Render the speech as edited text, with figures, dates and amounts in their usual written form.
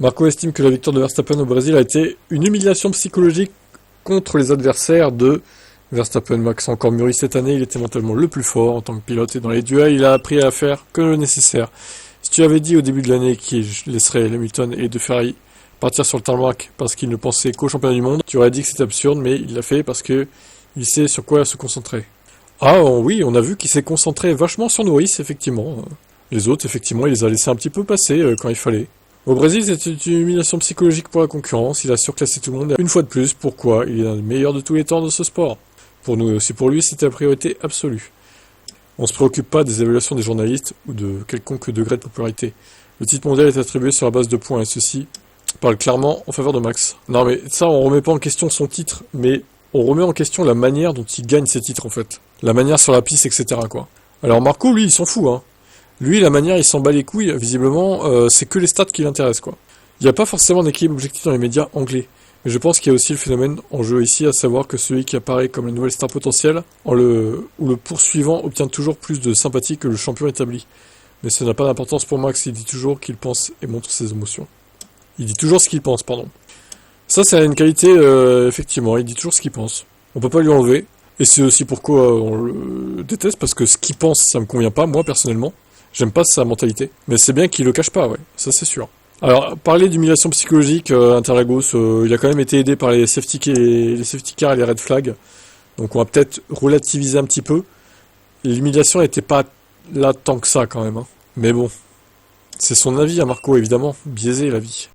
Marco estime que la victoire de Verstappen au Brésil a été une humiliation psychologique contre les adversaires de Verstappen. Max a encore mûri cette année, il était mentalement le plus fort en tant que pilote et dans les duels, il a appris à faire que le nécessaire. Si tu avais dit au début de l'année qu'il laisserait Hamilton et De Ferrari partir sur le tarmac parce qu'il ne pensait qu'au championnat du monde, tu aurais dit que c'était absurde, mais il l'a fait parce que il sait sur quoi se concentrer. Ah oui, on a vu qu'il s'est concentré vachement sur Norris, effectivement. Les autres, effectivement, il les a laissés un petit peu passer quand il fallait. Au Brésil, c'était une humiliation psychologique pour la concurrence, il a surclassé tout le monde. Une fois de plus, pourquoi? Il est l'un des meilleurs de tous les temps de ce sport. Pour nous et aussi pour lui, c'était la priorité absolue. On ne se préoccupe pas des évaluations des journalistes ou de quelconque degré de popularité. Le titre mondial est attribué sur la base de points et ceci parle clairement en faveur de Max. Non mais ça, on remet pas en question son titre, mais on remet en question la manière dont il gagne ses titres en fait. La manière sur la piste, etc. quoi. Alors Marco, lui, il s'en fout, hein. Lui, la manière, il s'en bat les couilles, visiblement, c'est que les stats qui l'intéressent, quoi. Il n'y a pas forcément d'équilibre objectif dans les médias anglais. Mais je pense qu'il y a aussi le phénomène en jeu ici, à savoir que celui qui apparaît comme la nouvelle star potentielle, ou le poursuivant obtient toujours plus de sympathie que le champion établi. Mais ça n'a pas d'importance pour Max, il dit toujours qu'il pense et montre ses émotions. Il dit toujours ce qu'il pense, pardon. Ça, c'est une qualité, effectivement, il dit toujours ce qu'il pense. On peut pas lui enlever. Et c'est aussi pourquoi on le déteste, parce que ce qu'il pense, ça me convient pas, moi, personnellement. J'aime pas sa mentalité. Mais c'est bien qu'il le cache pas, ouais. Ça, c'est sûr. Alors, parler d'humiliation psychologique, Interlagos, il a quand même été aidé par les safety cars et les red flags. Donc on va peut-être relativiser un petit peu. L'humiliation n'était pas là tant que ça, quand même. Hein. Mais bon, c'est son avis à Marco, évidemment. Biaisé, la vie.